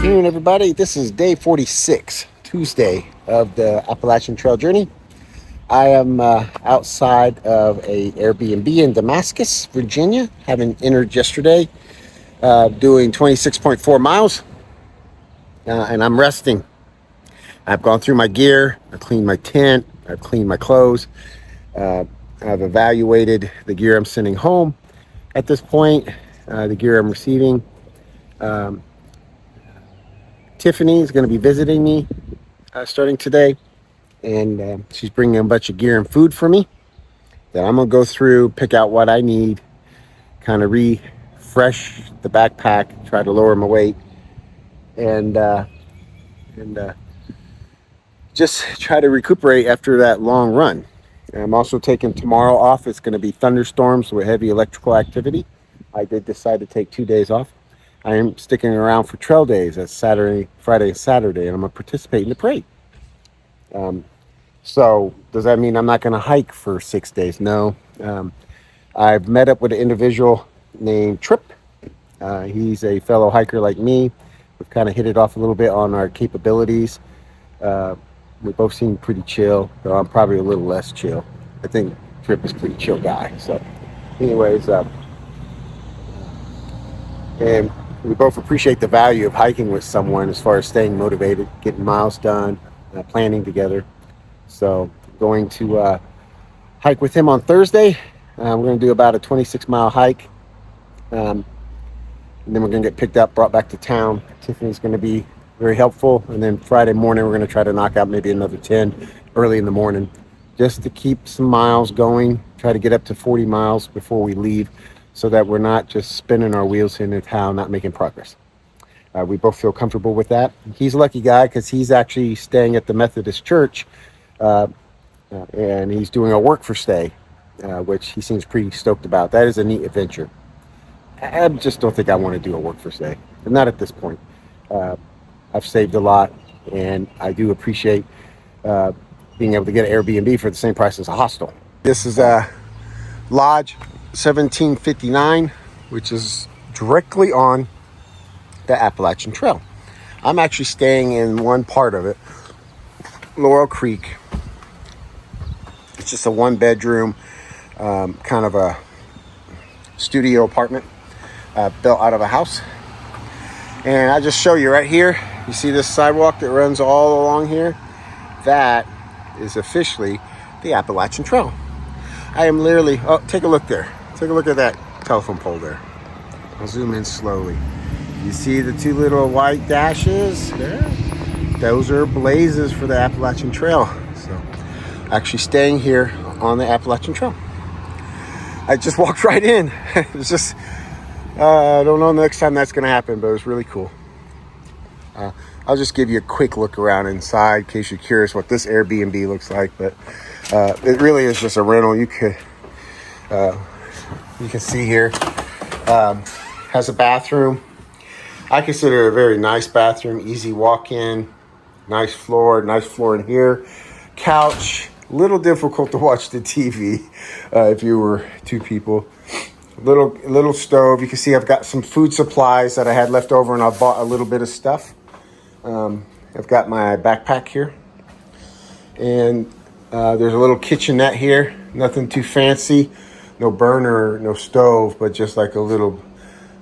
afternoon, everybody. This is day 46, Tuesday of the Appalachian Trail journey. I am outside of a Airbnb in Damascus, Virginia. Having entered yesterday, doing 26.4 miles, and I'm resting. I've gone through my gear. I've cleaned my tent. I've cleaned my clothes. I've evaluated the gear I'm sending home. At this point, the gear I'm receiving. Tiffany is going to be visiting me starting today, and she's bringing a bunch of gear and food for me that I'm going to go through, pick out what I need, kind of refresh the backpack, try to lower my weight, and just try to recuperate after that long run. And I'm also taking tomorrow off. It's going to be thunderstorms with heavy electrical activity. I did decide to take 2 days off. I am sticking around for trail days. That's Saturday, Friday, and Saturday, and I'm going to participate in the parade. So does that mean I'm not going to hike for 6 days? No. I've met up with an individual named Tripp. He's a fellow hiker like me. We've kind of hit it off a little bit on our capabilities. We both seem pretty chill, though I'm probably a little less chill. I think Tripp is a pretty chill guy. So anyways, and we both appreciate the value of hiking with someone as far as staying motivated, getting miles done, planning together. So going to hike with him on Thursday. We're going to do about a 26-mile hike. And then we're going to get picked up, brought back to town. Tiffany's going to be very helpful. And then Friday morning, we're going to try to knock out maybe another 10 early in the morning just to keep some miles going, try to get up to 40 miles before we leave so that we're not just spinning our wheels in town, not making progress. We both feel comfortable with that. He's a lucky guy because he's actually staying at the Methodist Church and he's doing a work for stay, which he seems pretty stoked about. That is a neat adventure. I just don't think I want to do a work for stay. Not at this point. I've saved a lot, and I do appreciate being able to get an Airbnb for the same price as a hostel. This is Lodge 1759, which is directly on the Appalachian Trail. I'm actually staying in one part of it, Laurel Creek. It's just a one-bedroom, kind of a studio apartment built out of a house. And I'll just show you right here. You see this sidewalk that runs all along here? That is officially the Appalachian Trail. I am literally, oh, take a look there. Take a look at that telephone pole there. I'll zoom in slowly. You see the two little white dashes there? Those are blazes for the Appalachian Trail. So actually staying here on the Appalachian Trail. I just walked right in. It's just, I don't know the next time that's going to happen, but it was really cool. I'll just give you a quick look around inside in case you're curious what this Airbnb looks like. But it really is just a rental. You can see here, has a bathroom. I consider it a very nice bathroom, easy walk-in, nice floor in here. Couch, a little difficult to watch the TV if you were two people. Little stove. You can see I've got some food supplies that I had left over, and I bought a little bit of stuff. I've got my backpack here, and there's a little kitchenette here. Nothing too fancy, no burner, no stove, but just like a little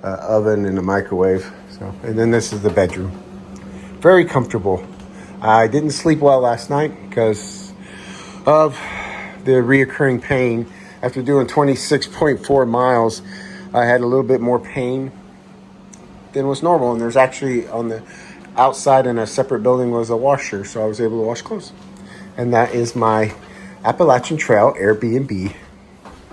oven and a microwave. So, and then this is the bedroom. Very comfortable. I didn't sleep well last night because of the reoccurring pain. After doing 26.4 miles, I had a little bit more pain than was normal. And there's actually on the outside in a separate building was a washer, so I was able to wash clothes. And that is my Appalachian Trail Airbnb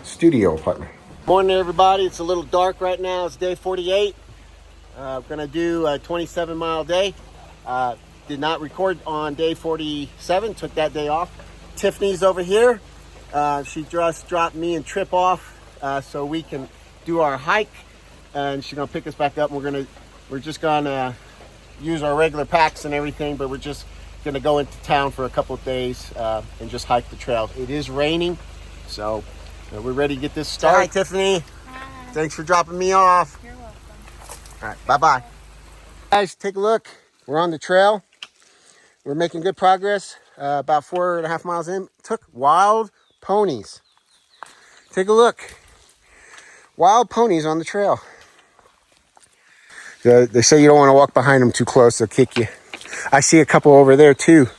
studio apartment. Morning, everybody. It's a little dark right now. It's day 48. I'm going to do a 27-mile day. Did not record on day 47. Took that day off. Tiffany's over here. She just dropped me and Tripp off so we can do our hike, and she's gonna pick us back up. And we're just gonna use our regular packs and everything, but we're just gonna go into town for a couple of days and just hike the trail. It is raining, so we're ready to get this started. Hi, Tiffany. Hi. Thanks for dropping me off. You're welcome. All right, bye-bye. Guys, take a look. We're on the trail. We're making good progress. About 4.5 miles in. Took wild ponies. Take a look. Wild ponies on the trail. They say you don't want to walk behind them too close. They'll kick you. I see a couple over there too.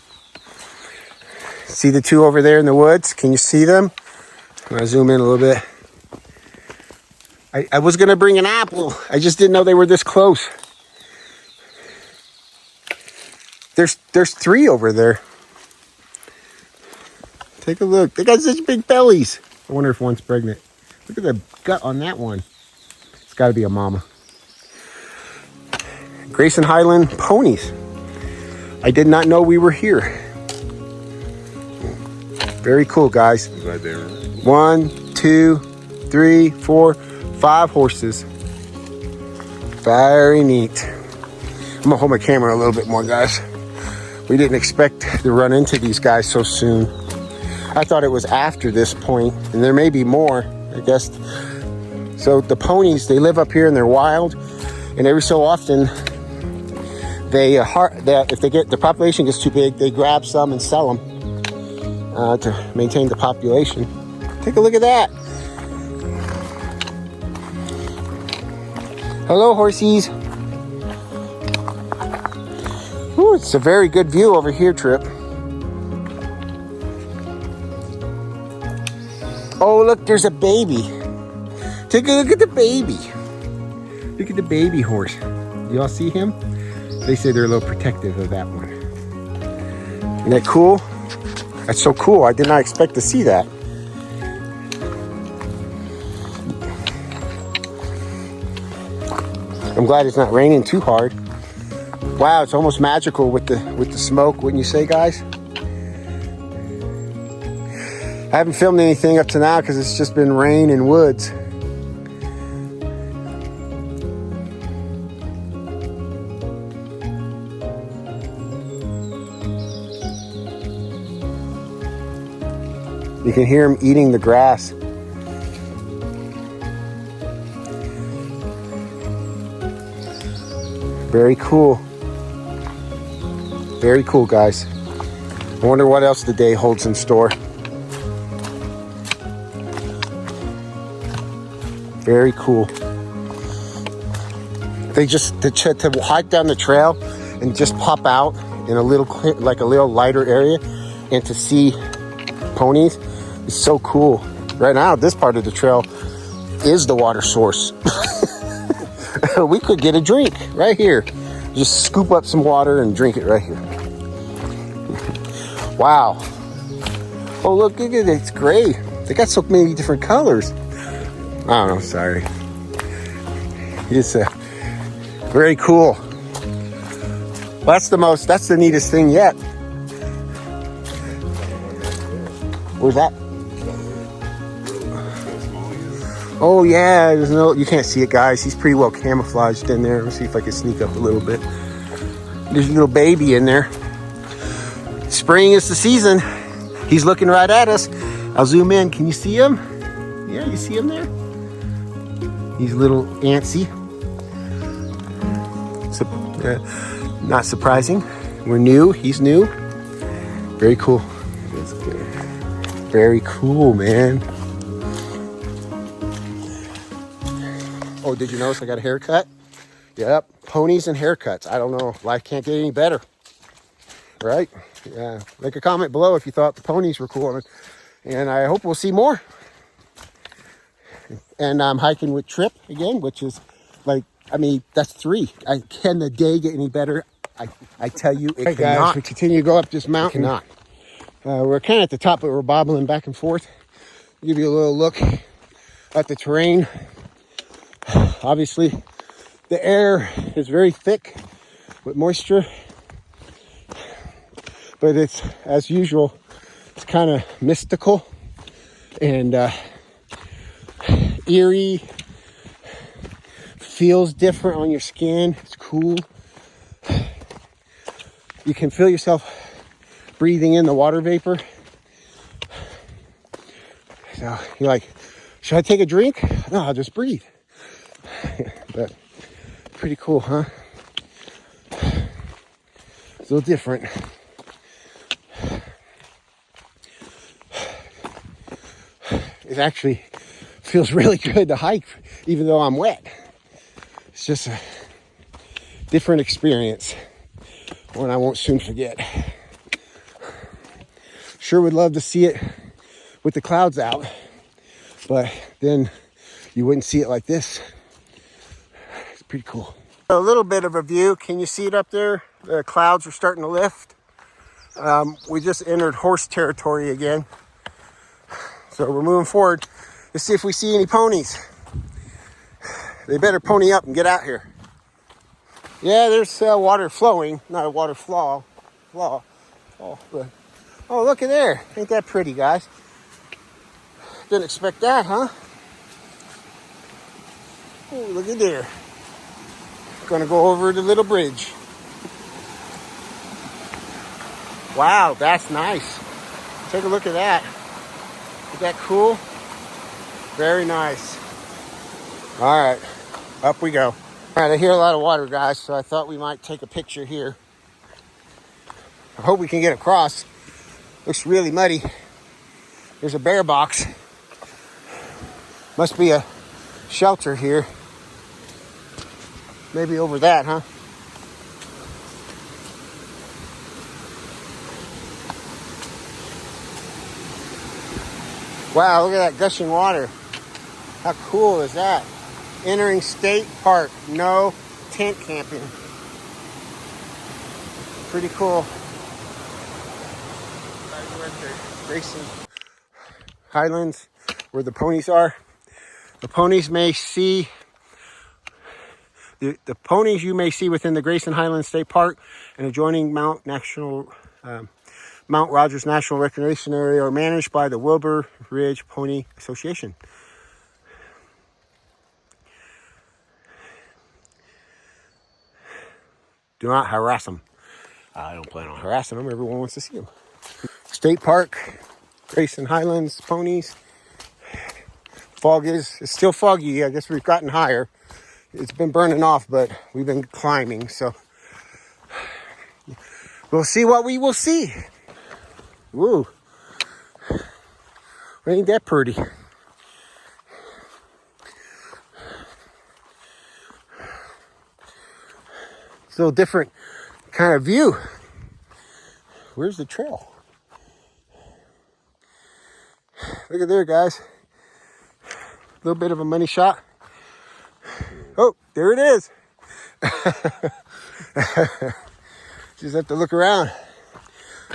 See the two over there in the woods? Can you see them? I'm going to zoom in a little bit. I was going to bring an apple. I just didn't know they were this close. There's 3 over there. Take a look. They got such big bellies. I wonder if one's pregnant. Look at the gut on that one. It's got to be a mama. Grayson Highland ponies. I did not know we were here. Very cool, guys. 1, 2, 3, 4, 5 horses. Very neat. I'm gonna hold my camera a little bit more, guys. We didn't expect to run into these guys so soon. I thought it was after this point, and there may be more, I guess. So the ponies, they live up here and they're wild, and every so often, if the population gets too big, they grab some and sell them to maintain the population. Take a look at that. Hello, horsies. Ooh, it's a very good view over here, Tripp. Oh, look, there's a baby. Take a look at the baby. Look at the baby horse. Y'all see him? They say they're a little protective of that one. Isn't that cool? That's so cool. I did not expect to see that. I'm glad it's not raining too hard. Wow, it's almost magical with the smoke, wouldn't you say, guys? I haven't filmed anything up to now because it's just been rain and woods. You can hear them eating the grass. Very cool. Very cool, guys. I wonder what else the day holds in store. Very cool. They just to hike down the trail and just pop out in a little lighter area and to see ponies is so cool. Right now, this part of the trail is the water source. We could get a drink right here. Just scoop up some water and drink it right here. Wow. Oh, look at it. It's gray. They got so many different colors. I don't know. Sorry. It's very cool. Well, that's the neatest thing yet. Where's that? Oh yeah, you can't see it, guys. He's pretty well camouflaged in there. Let's see if I can sneak up a little bit. There's a little baby in there. Spring is the season. He's looking right at us. I'll zoom in. Can you see him? Yeah, you see him there? He's a little antsy. Not surprising. We're new. He's new. Very cool. Very cool, man. Oh, did you notice I got a haircut? Yep, ponies and haircuts. I don't know. Life can't get any better. Right? Yeah. Make a comment below if you thought the ponies were cool. And I hope we'll see more. And I'm hiking with Tripp again, which is that's 3. Can the day get any better? I tell you, it cannot. Guys, we continue to go up this mountain. It cannot. We're kind of at the top, but we're bobbling back and forth. I'll give you a little look at the terrain. Obviously, the air is very thick with moisture, but it's, as usual, it's kind of mystical and eerie. Feels different on your skin. It's cool. You can feel yourself breathing in the water vapor. So you're like, should I take a drink? No, I'll just breathe. But pretty cool, huh? It's a little different. It actually feels really good to hike, even though I'm wet. It's just a different experience, one I won't soon forget. Sure would love to see it with the clouds out, but then you wouldn't see it like this. It's pretty cool. A little bit of a view. Can you see it up there? The clouds are starting to lift. We just entered horse territory again. So we're moving forward to see if we see any ponies. They better pony up and get out here. Yeah, there's water flowing, not a water flaw. Oh, look at there. Ain't that pretty, guys? Didn't expect that, huh? Oh, look at there. Gonna go over the little bridge. Wow, that's nice. Take a look at that. Is that cool? Very nice. All right, up we go. All right, I hear a lot of water, guys, so I thought we might take a picture here. I hope we can get across. Looks really muddy. There's a bear box. Must be a shelter here. Maybe over that, huh? Wow, look at that gushing water. How cool is that? Entering state park, no tent camping. Pretty cool. We're at the Grayson Highlands, where the ponies are. The ponies may see the ponies you may see within the Grayson Highlands State Park and adjoining Mount Rogers National Recreation Area are managed by the Wilbur Ridge Pony Association. Do not harass them. I don't plan on harassing them. Everyone wants to see them. State Park, Grayson Highlands, ponies. It's still foggy. I guess we've gotten higher. It's been burning off, but we've been climbing, so we'll see what we will see. Woo. Ain't that pretty? It's a little different kind of view. Where's the trail? Look at there, guys. A little bit of a money shot. Oh, there it is. Just have to look around.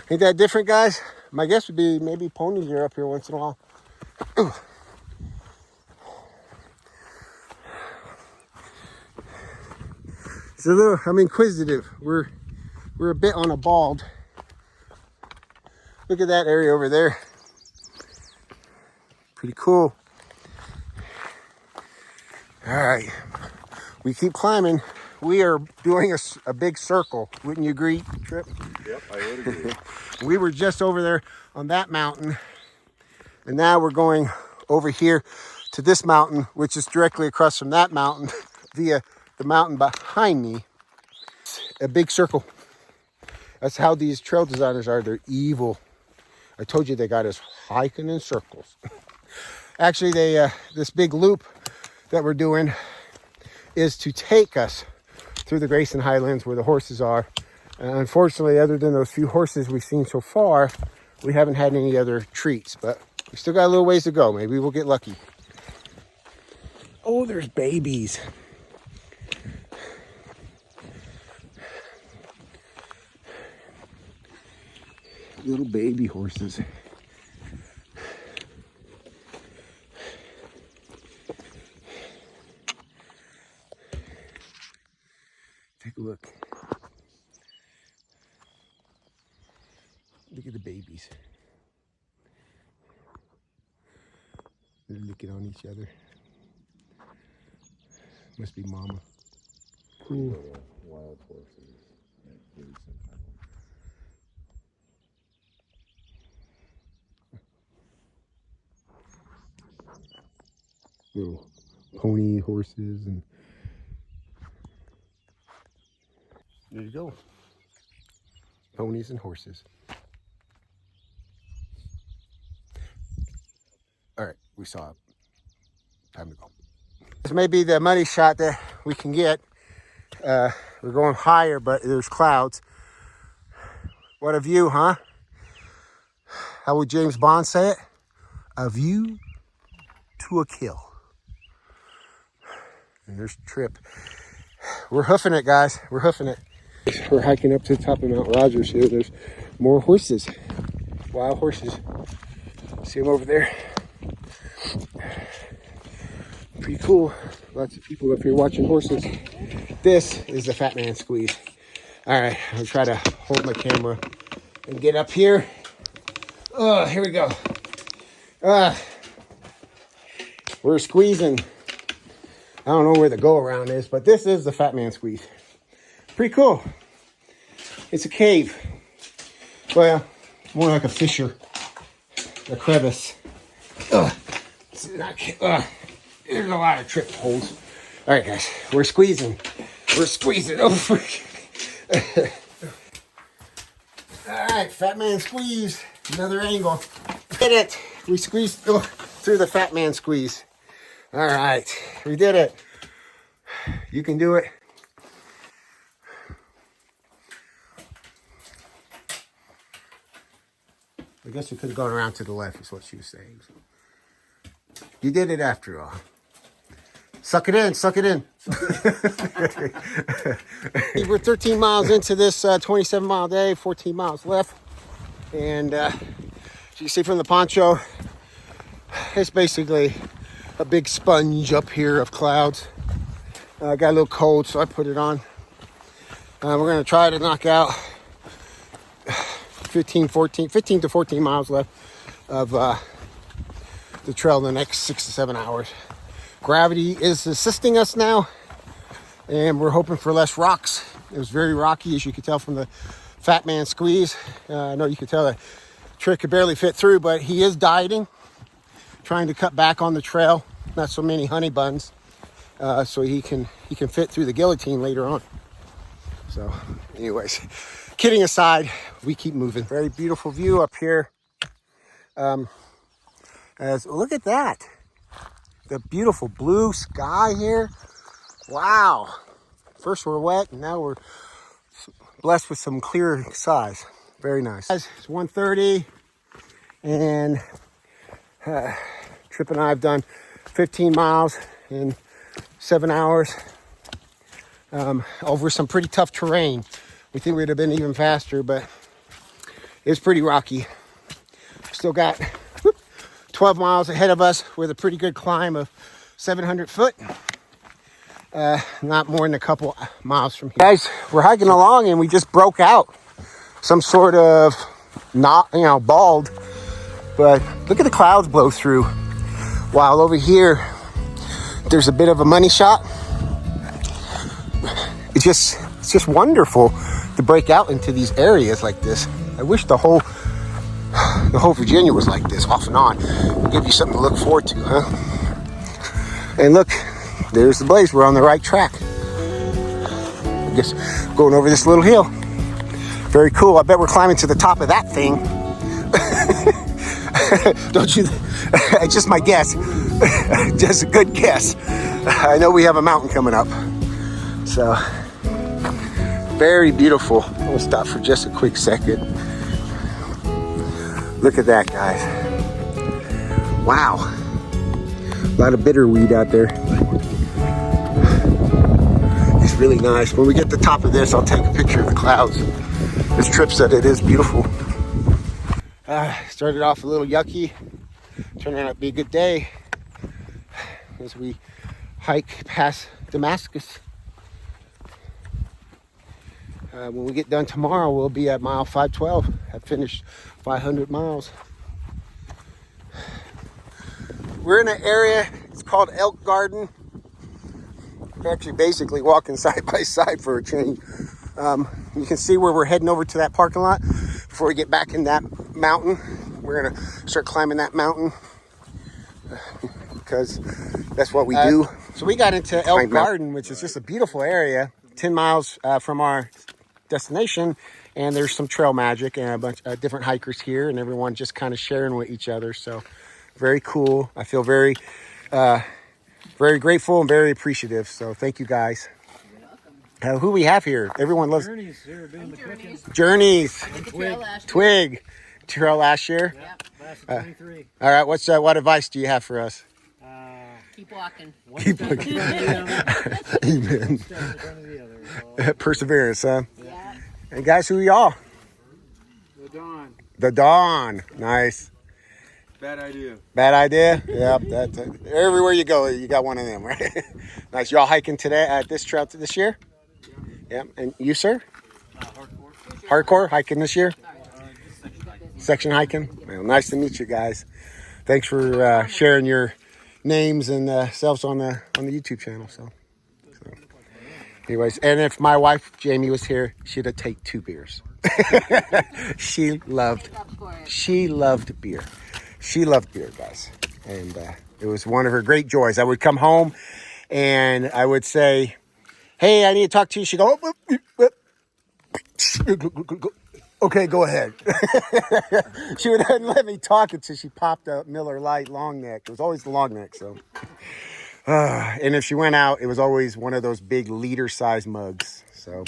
Ain't that different, guys? My guess would be maybe ponies are up here once in a while. Ooh. It's a little, I'm inquisitive. We're a bit on a bald. Look at that area over there. Pretty cool. All right, we keep climbing. We are doing a big circle. Wouldn't you agree, Tripp? Yep, I would agree. We were just over there on that mountain, and now we're going over here to this mountain, which is directly across from that mountain via the mountain behind me. A big circle. That's how these trail designers are. They're evil. I told you they got us hiking in circles. Actually, this big loop that we're doing is to take us through the Grayson Highlands where the horses are. And unfortunately, other than those few horses we've seen so far, we haven't had any other treats, but we still got a little ways to go. Maybe we'll get lucky. Oh, there's babies. Little baby horses. Take a look. Look at the babies. They're looking on each other. Must be mama. Cool. Wild horses. Little pony horses, and there you go. Ponies and horses. All right, we saw it. Time to go. This may be the money shot that we can get. We're going higher, but there's clouds. What a view, huh? How would James Bond say it? A view to a kill. And there's Tripp. We're hoofing it, guys. We're hoofing it. We're hiking up to the top of Mount Rogers here. There's more horses. Wild horses. See them over there? Pretty cool. Lots of people up here watching horses. This is the Fat Man Squeeze. All right, I'll try to hold my camera and get up here. Oh, here we go. We're squeezing. I don't know where the go around is, but this is the Fat Man Squeeze. Pretty cool. It's a cave. Well, more like a fissure, a crevice. It's not, there's a lot of trip holes. All right, guys, we're squeezing. We're squeezing over. All right, Fat Man Squeeze. Another angle. Did it. We squeezed through the Fat Man Squeeze. All right, we did it. You can do it. I guess we could have gone around to the left, is what she was saying. So. You did it after all. Suck it in, suck it in. We're 13 miles into this 27-mile day, 14 miles left. And as you can see from the poncho, it's basically a big sponge up here of clouds. Got a little cold, so I put it on. We're going to try to knock out 15 to 14 miles left of the trail in the next 6 to 7 hours. Gravity is assisting us now, and we're hoping for less rocks. It was very rocky, as you could tell from the Fat Man Squeeze. I know you could tell that Tripp could barely fit through, but he is dieting, trying to cut back on the trail. Not so many honey buns, so he can fit through the guillotine later on. So, anyways, kidding aside, we keep moving. Very beautiful view up here. Look at that. The beautiful blue sky here. Wow. First we're wet, and now we're blessed with some clear skies. Very nice. It's 1:30, and Tripp and I have done 15 miles in 7 hours over some pretty tough terrain. We think we'd have been even faster, but it's pretty rocky. Still got 12 miles ahead of us with a pretty good climb of 700 foot. Not more than a couple miles from here. Guys, we're hiking along and we just broke out. Some sort of bald. But look at the clouds blow through. While over here, there's a bit of a money shot. It's just wonderful to break out into these areas like this. I wish the whole Virginia was like this, off and on. It'll give you something to look forward to, huh? And look, there's the blaze. We're on the right track. I guess going over this little hill. Very cool. I bet we're climbing to the top of that thing. Don't you? It's just my guess. Just a good guess. I know we have a mountain coming up. So, very beautiful. We'll stop for just a quick second. Look at that, guys. Wow. A lot of bitterweed out there. It's really nice. When we get to the top of this, I'll take a picture of the clouds. As Tripp said, it is beautiful. Started off a little yucky. Turned out to be a good day as we hike past Damascus. When we get done tomorrow, we'll be at mile 512. I've finished 500 miles. We're in an area, it's called Elk Garden. We're actually basically walking side by side for a change. You can see where we're heading over to that parking lot. Before we get back in that mountain, we're gonna start climbing that mountain because that's what we do. So we got into Elk Garden, which is just a beautiful area, 10 miles from our destination, and there's some trail magic and a bunch of different hikers here, and everyone just kind of sharing with each other. So very cool. I feel very grateful and very appreciative. So thank you guys. Who we have here? Everyone loves Journeys. Here, doing the cooking. Journeys. Twig. Trail last year. Yep, last 23. All right. What advice do you have for us? Keep walking. One step in front of the other. Amen. One step in front of the other. So, Perseverance, huh? Yeah. And guys, who are y'all? the dawn. The Dawn. Nice. Bad idea. Bad idea? Yep. That's everywhere you go, you got one of them, right? Nice. Y'all hiking today at this trail this year? Yeah. And you, sir? Hardcore hiking this year? Section hiking? Well, nice to meet you guys. Thanks for sharing your names and selves on the YouTube channel. So, anyways, and if my wife Jamie was here, she'd have take 2 beers. She loved beer. She loved beer, guys, and it was one of her great joys. I would come home, and I would say, "Hey, I need to talk to you." She'd go, "Okay, go ahead." She wouldn't let me talk until she popped a Miller Lite long neck. It was always the long neck, so. And if she went out, it was always one of those big liter-sized mugs. So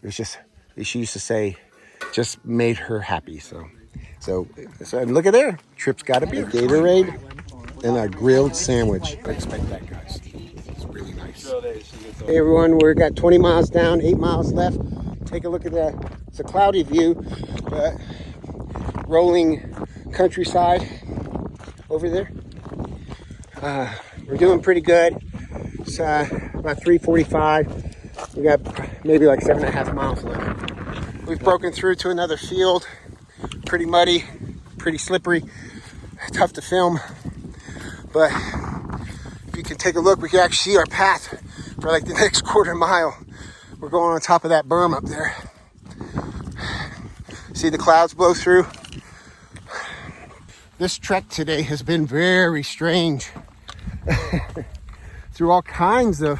it was just, she used to say, just made her happy. So and look at there. Tripp's got a beer. Gatorade and a grilled sandwich. I expect that, guys. It's really nice. Hey, everyone. We've got 20 miles down, 8 miles left. Take a look at that. It's a cloudy view. Rolling countryside over there. We're doing pretty good. It's about 3:45. We got maybe like 7.5 miles left. We've broken through to another field. Pretty muddy, pretty slippery, tough to film. But if you can take a look, we can actually see our path for like the next quarter mile. We're going on top of that berm up there. See the clouds blow through. This trek today has been very strange. Through all kinds of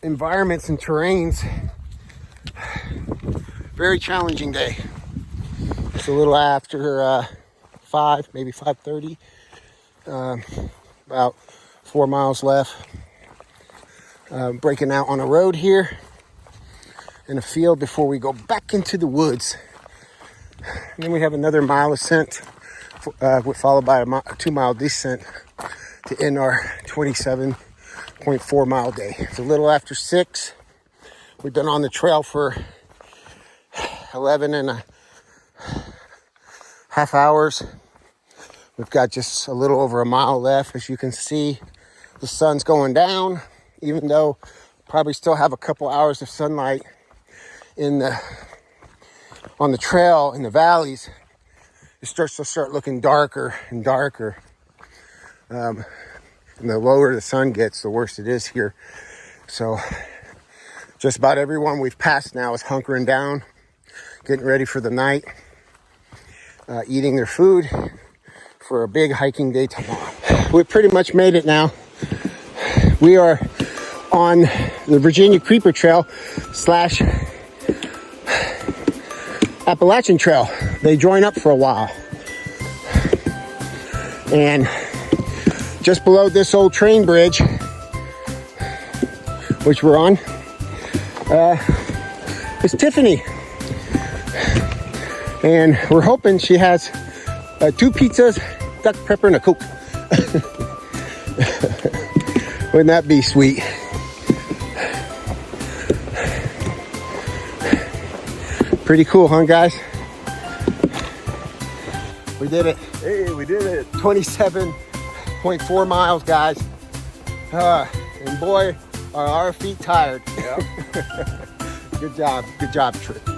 environments and terrains. Very challenging day. It's a little after 5, maybe 5:30. About 4 miles left. Breaking out on a road here in a field before we go back into the woods. And then we have another mile ascent, followed by a 2-mile descent to end our 27.4 mile day. It's a little after 6. We've been on the trail for 11.5 hours. We've got just a little over a mile left. As you can see, the sun's going down, even though probably still have a couple hours of sunlight on the trail in the valleys. It starts to looking darker and darker. And the lower the sun gets, the worse it is here. So just about everyone we've passed now is hunkering down, getting ready for the night, eating their food for a big hiking day tomorrow. We pretty much made it now. We are on the Virginia Creeper Trail / Appalachian Trail. They join up for a while. And just below this old train bridge, which we're on, is Tiffany. And we're hoping she has 2 pizzas, duck pepper, and a Coke. Wouldn't that be sweet? Pretty cool, huh, guys? We did it. Hey, we did it. 27.4 miles, guys. And boy, are our feet tired. Yeah. Good job, Tripp.